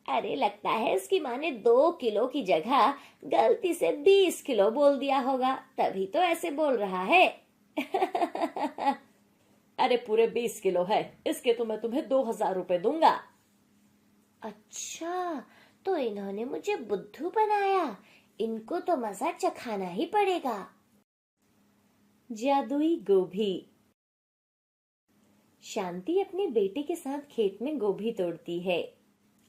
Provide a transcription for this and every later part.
अरे लगता है इसकी माँ ने 2 किलो की जगह गलती से 20 किलो बोल दिया होगा, तभी तो ऐसे बोल रहा है। अरे पूरे 20 किलो है, इसके तो मैं तुम्हें 2,000 रुपए दूंगा। अच्छा, तो इन्होंने मुझे बुद्धू बनाया, इनको तो मजा चखाना ही पड़ेगा। जादुई गोभी। शांति अपने बेटे के साथ खेत में गोभी तोड़ती है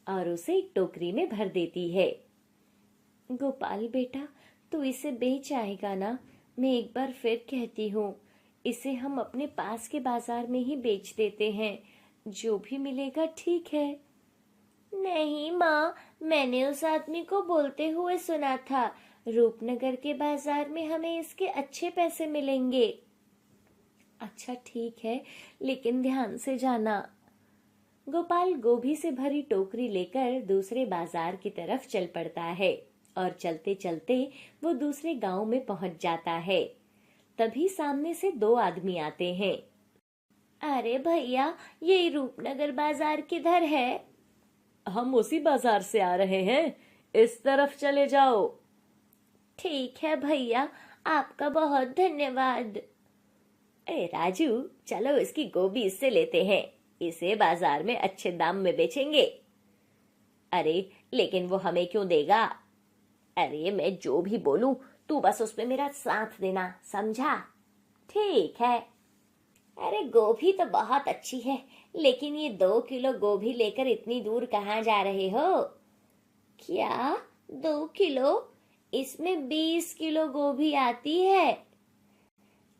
और उसे एक टोकरी में भर देती है। गोपाल बेटा, तू इसे बेच आएगा ना? मैं एक बार फिर कहती हूँ, इसे हम अपने पास के बाजार में ही बेच देते हैं, जो भी मिलेगा ठीक है। नहीं माँ, मैंने उस आदमी को बोलते हुए सुना था, रूपनगर के बाजार में हमें इसके अच्छे पैसे मिलेंगे। अच्छा ठीक है, लेकिन ध्यान से जाना। गोपाल गोभी से भरी टोकरी लेकर दूसरे बाजार की तरफ चल पड़ता है और चलते चलते वो दूसरे गांव में पहुंच जाता है। तभी सामने से दो आदमी आते हैं। अरे भैया, ये रूपनगर बाजार किधर है? हम उसी बाजार से आ रहे हैं, इस तरफ चले जाओ। ठीक है भैया, आपका बहुत धन्यवाद। ए राजू, चलो इसकी गोभी इससे लेते हैं, इसे बाजार में अच्छे दाम में बेचेंगे। अरे लेकिन वो हमें क्यों देगा? अरे मैं जो भी बोलूं तू बस उसमें मेरा साथ देना, समझा? ठीक है। अरे गोभी तो बहुत अच्छी है, लेकिन ये 2 किलो गोभी लेकर इतनी दूर कहाँ जा रहे हो? क्या 2 किलो? इसमें 20 किलो गोभी आती है।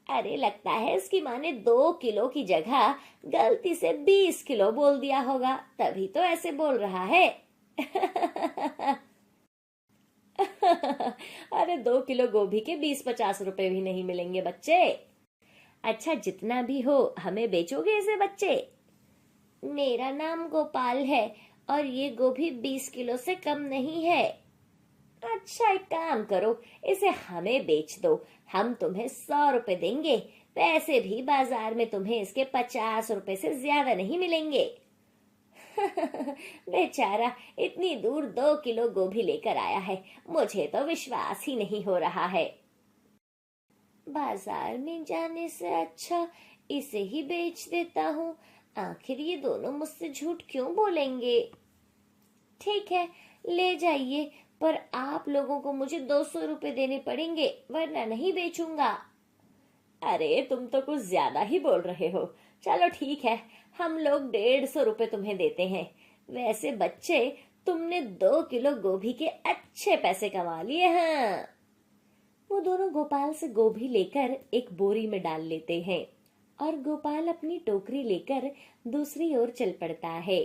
अरे लगता है इसकी माँ ने 2 किलो की जगह गलती से 20 किलो बोल दिया होगा, तभी तो ऐसे बोल रहा है। अरे 2 किलो गोभी के 20-50 रुपए भी नहीं मिलेंगे बच्चे। अच्छा जितना भी हो, हमें बेचोगे इसे बच्चे? मेरा नाम गोपाल है और ये गोभी 20 किलो से कम नहीं है। अच्छा एक काम करो, इसे हमें बेच दो, हम तुम्हें 100 रुपए देंगे। पैसे भी बाजार में तुम्हें इसके 50 रुपए से ज्यादा नहीं मिलेंगे। बेचारा इतनी दूर 2 किलो गोभी लेकर आया है, मुझे तो विश्वास ही नहीं हो रहा है। बाजार में जाने से अच्छा इसे ही बेच देता हूँ, आखिर ये दोनों मुझसे झूठ क्यों बोलेंगे? ठीक है, ले जाइए, पर आप लोगों को मुझे 200 रुपए देने पड़ेंगे, वरना नहीं बेचूंगा। अरे तुम तो कुछ ज्यादा ही बोल रहे हो। चलो ठीक है, हम लोग 150 रुपए तुम्हें देते हैं। वैसे बच्चे, तुमने 2 किलो गोभी के अच्छे पैसे कमा लिए हैं। वो दोनों गोपाल से गोभी लेकर एक बोरी में डाल लेते हैं और गोपाल अपनी टोकरी लेकर दूसरी ओर चल पड़ता है।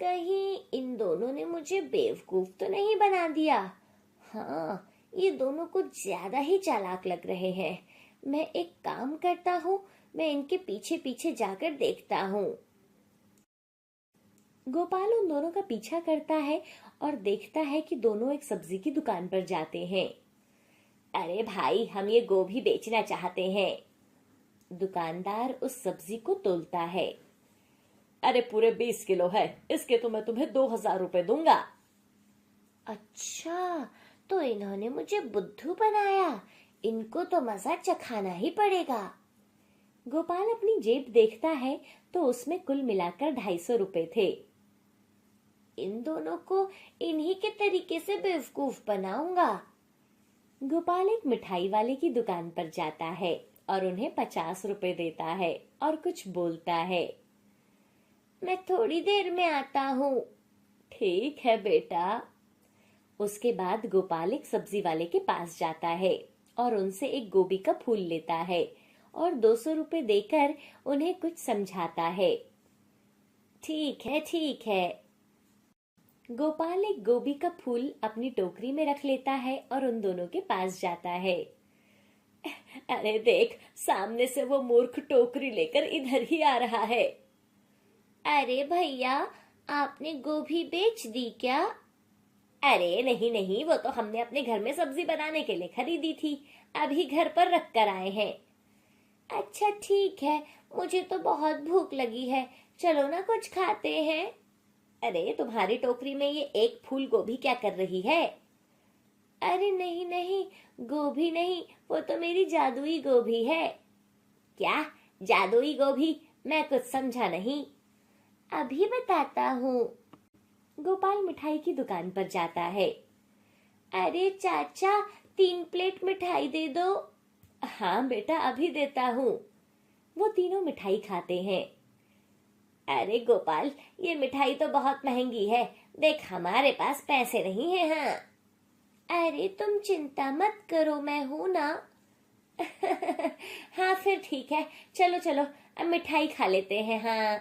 कहीं इन दोनों ने मुझे बेवकूफ तो नहीं बना दिया? हाँ, ये दोनों कुछ ज्यादा ही चालाक लग रहे हैं। मैं एक काम करता हूँ, मैं इनके पीछे पीछे जाकर देखता हूँ। गोपाल उन दोनों का पीछा करता है और देखता है कि दोनों एक सब्जी की दुकान पर जाते हैं। अरे भाई, हम ये गोभी बेचना चाहते हैं। दुकानदार उस सब्जी को तोलता है। अरे पूरे 20 किलो है, इसके तो मैं तुम्हें 2,000 रुपए दूंगा। अच्छा, तो इन्होंने मुझे बुद्धू बनाया, इनको तो मजा चखाना ही पड़ेगा। गोपाल अपनी जेब देखता है तो उसमें कुल मिलाकर 250 रुपए थे। इन दोनों को इन्हीं के तरीके से बेवकूफ बनाऊंगा। गोपाल एक मिठाई वाले की दुकान पर जाता है और उन्हें 50 रुपए देता है और कुछ बोलता है। मैं थोड़ी देर में आता हूँ। ठीक है बेटा। उसके बाद गोपाल एक सब्जी वाले के पास जाता है और उनसे एक गोभी का फूल लेता है और 200 रुपए देकर उन्हें कुछ समझाता है। ठीक है ठीक है। गोपाल एक गोभी का फूल अपनी टोकरी में रख लेता है और उन दोनों के पास जाता है। अरे देख, सामने से वो मूर्ख टोकरी लेकर इधर ही आ रहा है। अरे भैया, आपने गोभी बेच दी क्या? अरे नहीं नहीं, वो तो हमने अपने घर में सब्जी बनाने के लिए खरीदी थी, अभी घर पर रख कर आए हैं। अच्छा ठीक है, मुझे तो बहुत भूख लगी है, चलो ना कुछ खाते हैं। अरे तुम्हारी टोकरी में ये एक फूल गोभी क्या कर रही है? अरे नहीं नहीं, गोभी नहीं, वो तो मेरी जादुई गोभी है। क्या? जादुई गोभी? मैं कुछ समझा नहीं। अभी बताता हूँ। गोपाल मिठाई की दुकान पर जाता है। अरे चाचा, 3 प्लेट मिठाई दे दो। हाँ बेटा, अभी देता हूँ। वो तीनों मिठाई खाते हैं। अरे गोपाल, ये मिठाई तो बहुत महंगी है, देख हमारे पास पैसे नहीं है। हाँ। अरे तुम चिंता मत करो, मैं हूं ना। हाँ फिर ठीक है, चलो चलो अब मिठाई खा लेते हैं। हाँ।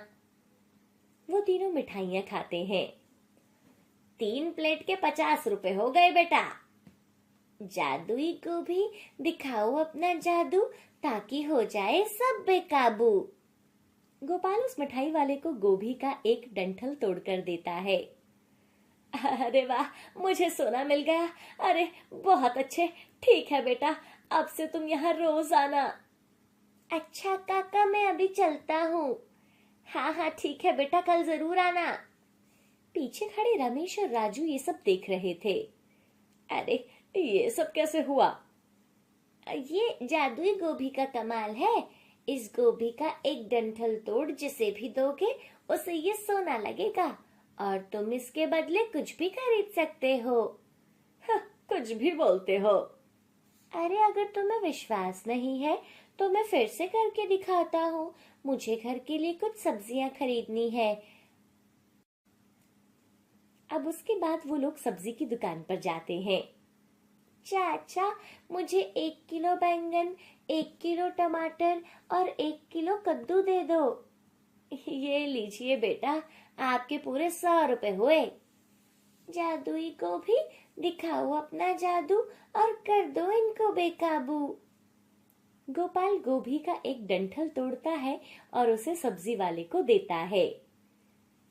वो तीनों मिठाइयाँ खाते हैं। 3 प्लेट के 50 रुपए हो गए बेटा। जादुई गोभी, दिखाओ अपना जादू, ताकि हो जाए सब बेकाबू। गोपाल उस मिठाई वाले को गोभी का एक डंठल तोड़कर देता है। अरे वाह, मुझे सोना मिल गया। अरे बहुत अच्छे। ठीक है बेटा, अब से तुम यहाँ रोज आना। अच्छा काका, मैं अभी चलता हूँ। हाँ हाँ ठीक है बेटा, कल जरूर आना। पीछे खड़े रमेश और राजू ये सब देख रहे थे। अरे ये सब कैसे हुआ? ये जादुई गोभी का कमाल है। इस गोभी का एक डंठल तोड़ जिसे भी दोगे उसे ये सोना लगेगा, और तुम इसके बदले कुछ भी खरीद सकते हो। हाँ, कुछ भी बोलते हो। अरे अगर तुम्हें विश्वास नहीं है तो मैं फिर से करके दिखाता हूँ। मुझे घर के लिए कुछ सब्जियां खरीदनी है। अब उसके बाद वो लोग सब्जी की दुकान पर जाते हैं। चाचा, मुझे 1 किलो बैंगन, 1 किलो टमाटर और 1 किलो कद्दू दे दो। ये लीजिए बेटा, आपके पूरे 100 रुपए हुए। जादुई गोभी, दिखाओ अपना जादू और कर दो इनको बेकाबू। गोपाल गोभी का एक डंठल तोड़ता है और उसे सब्जी वाले को देता है।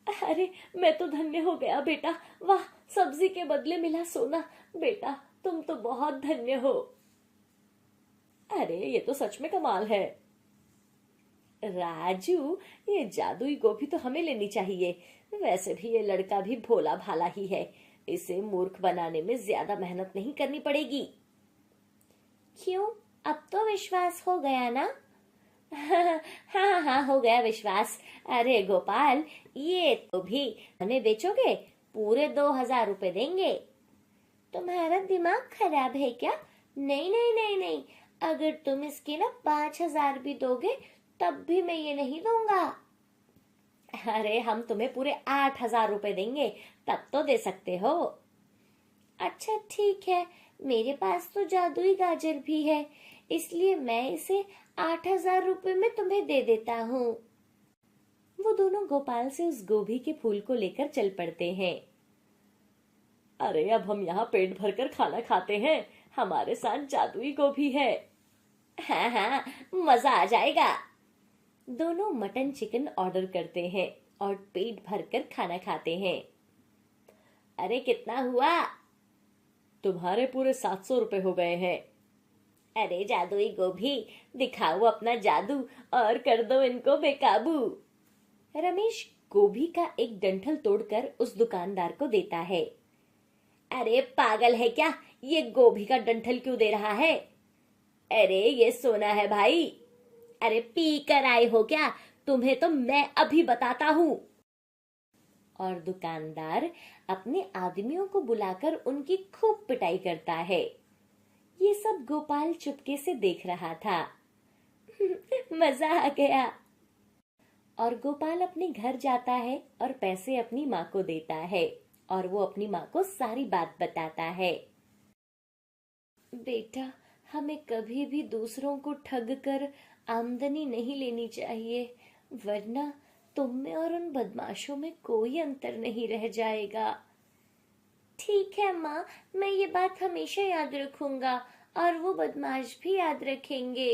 अरे मैं तो धन्य हो गया बेटा। वाह, सब्जी के बदले मिला सोना। बेटा तुम तो बहुत धन्य हो। अरे ये तो सच में कमाल है। राजू, ये जादुई गोभी तो हमें लेनी चाहिए। वैसे भी ये लड़का भी भोला भाला ही है, इसे मूर्ख बनाने में ज्यादा मेहनत नहीं करनी पड़ेगी। क्यों, अब तो विश्वास हो गया ना? हाँ हाँ हो गया विश्वास। अरे गोपाल, ये तो भी हमें बेचोगे? पूरे 2000 रुपए देंगे। तुम्हारा दिमाग खराब है क्या? नहीं नहीं नहीं नहीं, अगर तुम इसके ना 5000 भी दोगे तब भी मैं ये नहीं दूंगा। अरे हम तुम्हें पूरे 8000 रुपए देंगे, तब तो दे सकते हो। अच्छा ठीक है, मेरे पास तो जादुई गाजर भी है, इसलिए मैं इसे 8000 रुपए में तुम्हें दे देता हूँ। वो दोनों गोपाल से उस गोभी के फूल को लेकर चल पड़ते हैं। अरे अब हम यहाँ पेट भरकर खाना खाते हैं, हमारे साथ जादुई गोभी है। हाँ हाँ, मजा आ जाएगा। दोनों मटन चिकन ऑर्डर करते हैं और पेट भरकर खाना खाते हैं। अरे कितना हुआ? तुम्हारे पूरे 700 रुपए हो गए हैं। अरे जादुई गोभी, दिखाओ अपना जादू और कर दो इनको बेकाबू। रमेश गोभी का एक डंठल तोड़कर उस दुकानदार को देता है। अरे पागल है क्या, ये गोभी का डंठल क्यों दे रहा है? अरे ये सोना है भाई। अरे पी कर आए हो क्या? तुम्हें तो मैं अभी बताता हूँ। और दुकानदार अपने आदमियों को बुलाकर उनकी खूब पिटाई करता है। ये सब गोपाल चुपके से देख रहा था। मजा आ गया। और गोपाल अपने घर जाता है और पैसे अपनी माँ को देता है और वो अपनी माँ को सारी बात बताता है। बेटा, हमें कभी भी दूसरों को ठग कर आमदनी नहीं लेनी चाहिए, वरना तुम में और उन बदमाशों में कोई अंतर नहीं रह जाएगा। ठीक है माँ, मैं ये बात हमेशा याद रखूंगा और वो बदमाश भी याद रखेंगे।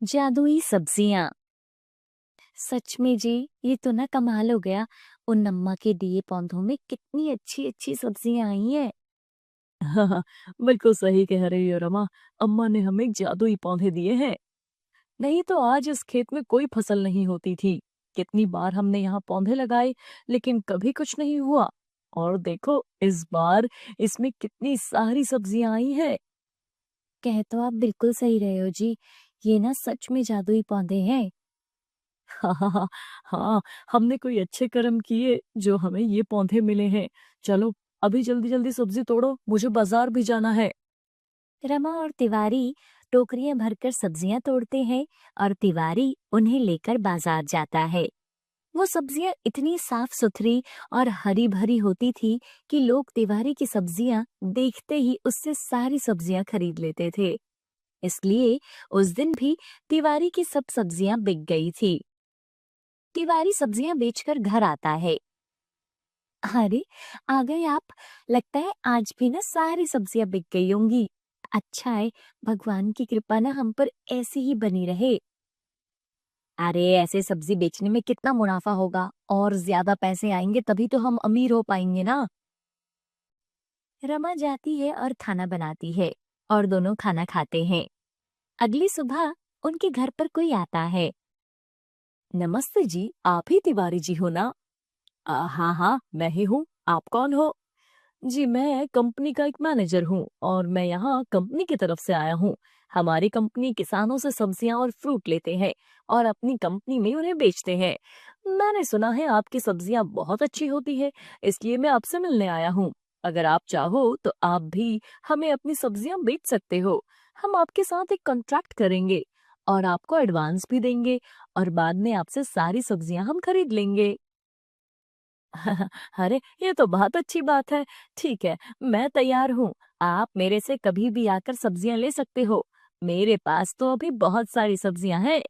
जादुई सब्जियां। सच में जी, ये तो ना कमाल हो गया। उन अम्मा के दिए पौधों में कितनी अच्छी अच्छी सब्जियां आई हैं। हाँ, बिल्कुल सही कह रही हो रमा। अम्मा ने हमें जादुई पौधे दिए हैं, नहीं तो आज इस खेत में कोई फसल नहीं होती थी। कितनी बार हमने यहाँ पौधे लगाए लेकिन कभी कुछ नहीं हुआ। और देखो इस बार इसमें कितनी सारी सब्जियां आई हैं। कह तो आप बिल्कुल सही रहे हो जी। ये ना सच में जादुई पौधे हैं। हाँ हाँ हाँ हाँ, हमने कोई अच्छे कर्म किए जो हमें ये पौधे मिले हैं। चलो अभी जल्दी जल्दी सब्जी तोड़ो, मुझे बाजार भी जाना है। रमा और तिवारी टोकरियां भरकर सब्जियां तोड़ते हैं और तिवारी उन्हें लेकर बाजार जाता है। वो सब्जियां इतनी साफ सुथरी और हरी भरी होती थी कि लोग तिवारी की सब्जियां देखते ही उससे सारी सब्जियां खरीद लेते थे। इसलिए उस दिन भी तिवारी की सब सब्जियां बिक गई थी। तिवारी सब्जियां बेचकर घर आता है। अरे, आ गए आप। लगता है आज भी ना सारी सब्जियां बिक गई होंगी। अच्छा है, भगवान की कृपा ना हम पर ऐसी ही बनी रहे। अरे, ऐसे सब्जी बेचने में कितना मुनाफा होगा और ज्यादा पैसे आएंगे तभी तो हम अमीर हो पाएंगे ना। रमा जाती है और खाना बनाती है और दोनों खाना खाते हैं। अगली सुबह उनके घर पर कोई आता है। नमस्ते जी, आप ही तिवारी जी हो ना? हाँ हाँ, मैं ही हूँ। आप कौन हो? जी, मैं कंपनी का एक मैनेजर हूँ और मैं यहाँ कंपनी की तरफ से आया हूँ। हमारी कंपनी किसानों से सब्जियां और फ्रूट लेते हैं और अपनी कंपनी में उन्हें बेचते हैं। मैंने सुना है आपकी सब्जियां बहुत अच्छी होती है, इसलिए मैं आपसे मिलने आया हूँ। अगर आप चाहो तो आप भी हमें अपनी सब्जियां बेच सकते हो। हम आपके साथ एक कॉन्ट्रैक्ट करेंगे और आपको एडवांस भी देंगे और बाद में आपसे सारी सब्जियां हम खरीद लेंगे। अरे, ये तो बहुत अच्छी बात है। ठीक है, मैं तैयार हूँ। आप मेरे से कभी भी आकर सब्जियां ले सकते हो। मेरे पास तो अभी बहुत सारी सब्जियां हैं।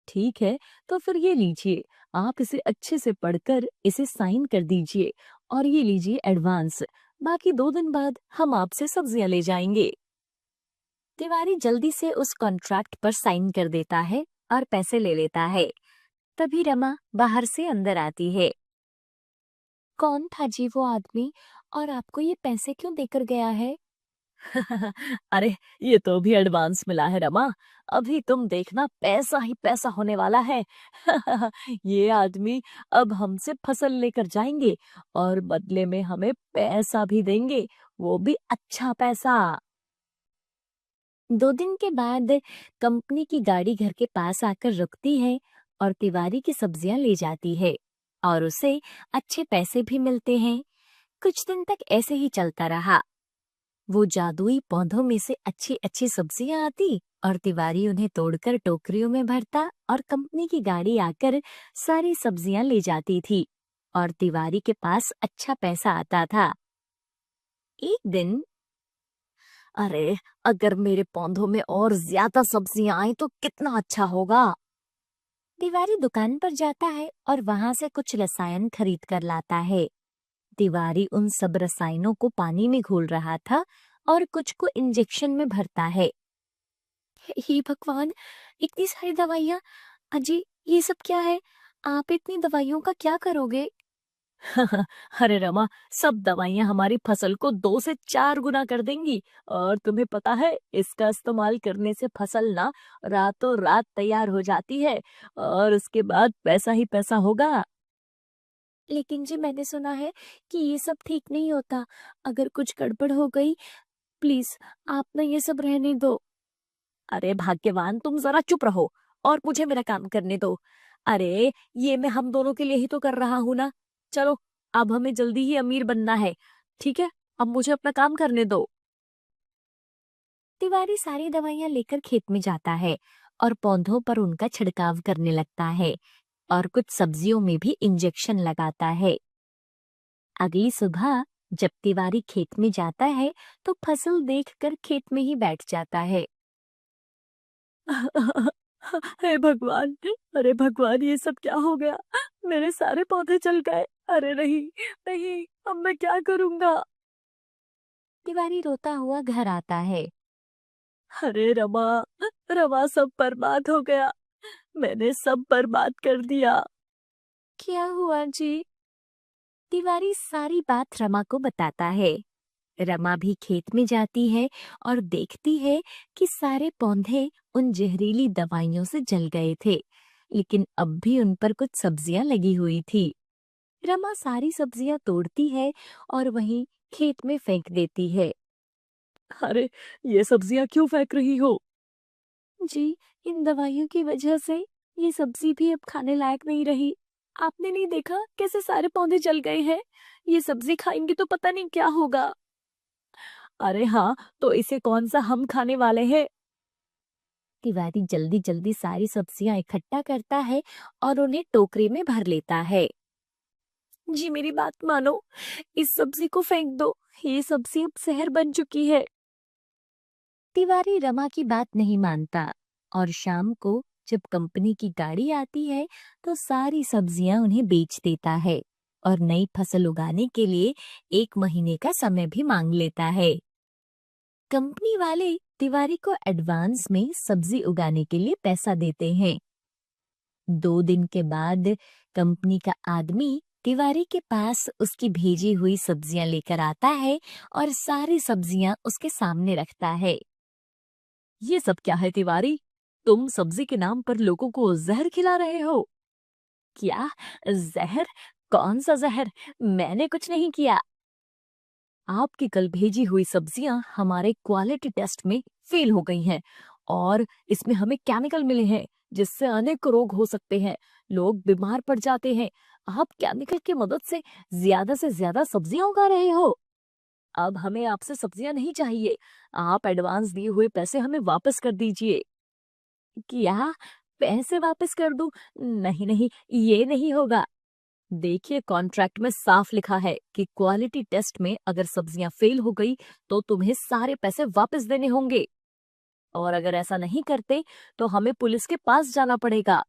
ठीक है, तो फिर ये लीजिए। आप इसे अच्छे से पढ़कर इसे साइन कर दीजिए और ये लीजिए एडवांस। बाकी 2 दिन बाद हम आपसे सब्जियां ले जाएंगे। तिवारी जल्दी से उस कॉन्ट्रैक्ट पर साइन कर देता है और पैसे ले लेता है। तभी रमा बाहर से अंदर आती है। कौन था जी वो आदमी और आपको ये पैसे क्यों देकर गया है? अरे, ये तो अभी एडवांस मिला है रमा। अभी तुम देखना पैसा ही पैसा होने वाला है। ये आदमी अब हमसे फसल लेकर जाएंगे और बदले में हमें पैसा भी देंगे, वो भी अच्छा पैसा। 2 दिन के बाद कंपनी की गाड़ी घर के पास आकर रुकती है और तिवारी की सब्जियां ले जाती है और उसे अच्छे पैसे भी मिलते हैं। कुछ दिन तक ऐसे ही चलता रहा। वो जादुई पौधों में से अच्छी अच्छी सब्जियां आती और तिवारी उन्हें तोड़कर टोकरियों में भरता और कंपनी की गाड़ी आकर सारी सब्जियां ले जाती थी और तिवारी के पास अच्छा पैसा आता था। एक दिन, अरे, अगर मेरे पौधों में और ज्यादा सब्जियां आए तो कितना अच्छा होगा। तिवारी दुकान पर जाता है और वहां से कुछ रसायन खरीद कर लाता है। तिवारी उन सब रसायनों को पानी में घोल रहा था और कुछ को इंजेक्शन में भरता है। हे भगवान, इतनी सारी दवाइयाँ। अजी, ये सब क्या है? आप इतनी दवाइयों का क्या करोगे? अरे रमा, सब दवाइयां हमारी फसल को 2 से 4 गुना कर देंगी। और तुम्हें पता है इसका इस्तेमाल करने से फसल ना रातों रात तैयार हो जाती है और उसके बाद पैसा ही पैसा होगा। लेकिन जी, मैंने सुना है कि ये सब ठीक नहीं होता। अगर कुछ गड़बड़ हो गई, प्लीज आप ना ये सब रहने दो। अरे भाग्यवान, तुम जरा चुप रहो और मुझे मेरा काम करने दो। अरे, ये मैं हम दोनों के लिए ही तो कर रहा हूं ना। चलो, अब हमें जल्दी ही अमीर बनना है। ठीक है, अब मुझे अपना काम करने दो। तिवारी सारी दवाइयां लेकर खेत में जाता है और पौधों पर उनका छिड़काव करने लगता है और कुछ सब्जियों में भी इंजेक्शन लगाता है। अगली सुबह जब तिवारी खेत में जाता है तो फसल देखकर खेत में ही बैठ जाता है। हे भगवान, अरे भगवान, ये सब क्या हो गया? मेरे सारे पौधे जल गए। अरे नहीं, नहीं, अब मैं क्या करूंगा? तिवारी रोता हुआ घर आता है। अरे रमा, रमा, सब बर्बाद हो गया। मैंने सब बर्बाद कर दिया। क्या हुआ जी? तिवारी सारी बात रमा को बताता है। रमा भी खेत में जाती है और देखती है कि सारे पौधे उन जहरीली दवाइयों से जल गए थे। लेकिन अब भी उन पर कुछ सब्जियां लगी हुई थी। रमा सारी सब्जियां तोड़ती है और वहीं खेत में फेंक देती है। अरे, ये सब्जियां क्यों फेंक रही हो? जी, इन दवाइयों की वजह से ये सब्जी भी अब खाने लायक नहीं रही। आपने नहीं देखा कैसे सारे पौधे जल गए हैं? ये सब्जी खाएंगे तो पता नहीं क्या होगा। अरे हाँ, तो इसे कौन सा हम खाने वाले हैं? तिवारी जल्दी जल्दी सारी सब्जियां इकट्ठा करता है और उन्हें टोकरी में भर लेता है। जी मेरी बात मानो, इस सब्जी को फेंक दो, ये सब्जी अब जहर बन चुकी है। तिवारी रमा की बात नहीं मानता और शाम को जब कंपनी की गाड़ी आती है तो सारी सब्जियां उन्हें बेच देता है और नई फसल उगाने के लिए 1 महीने का समय भी मांग लेता है। कंपनी वाले तिवारी को एडवांस में सब्जी उगाने के लिए पैसा देते हैं। 2 दिन के बाद कंपनी का आदमी तिवारी के पास उसकी भेजी हुई सब्जियां लेकर आता है और सारी सब्जियां उसके सामने रखता है। ये सब क्या है तिवारी? तुम सब्जी के नाम पर लोगों को जहर खिला रहे हो? क्या? जहर? कौन सा जहर? मैंने कुछ नहीं किया। आपकी कल भेजी हुई सब्जियां हमारे क्वालिटी टेस्ट में फेल हो गई हैं और इसमें हमें केमिकल मिले हैं जिससे अनेक रोग हो सकते हैं। लोग बीमार पड़ जाते हैं। आप केमिकल की मदद से ज्यादा सब्जियां उगा रहे हो। अब हमें आपसे सब्जियां नहीं चाहिए। आप एडवांस दिए हुए पैसे हमें वापस कर दीजिए। क्या? पैसे वापस कर दूं? नहीं नहीं, ये नहीं होगा। देखिए, कॉन्ट्रैक्ट में साफ लिखा है कि क्वालिटी टेस्ट में अगर सब्जियां फेल हो गई तो तुम्हें सारे पैसे वापस देने होंगे और अगर ऐसा नहीं करते तो हमें पुलिस के पास जाना पड़ेगा।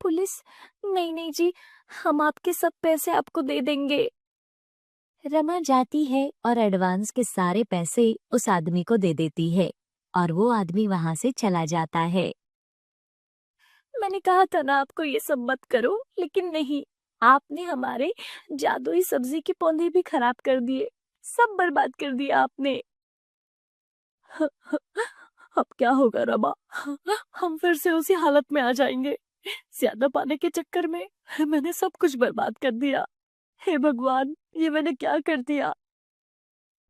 पुलिस? नहीं नहीं जी, हम आपके सब पैसे आपको दे देंगे। रमा जाती है और एडवांस के सारे पैसे उस आदमी को दे देती है और वो आदमी वहां से चला जाता है। मैंने कहा था ना आपको ये सब मत करो, लेकिन नहीं, आपने हमारे जादुई सब्जी के पौधे भी खराब कर दिए, सब बर्बाद कर दिया आपने। अब क्या होगा रमा? हम फिर से उसी हालत में आ जाएंगे। ज्यादा पाने के चक्कर में मैंने सब कुछ बर्बाद कर दिया। हे भगवान, ये मैंने क्या कर दिया?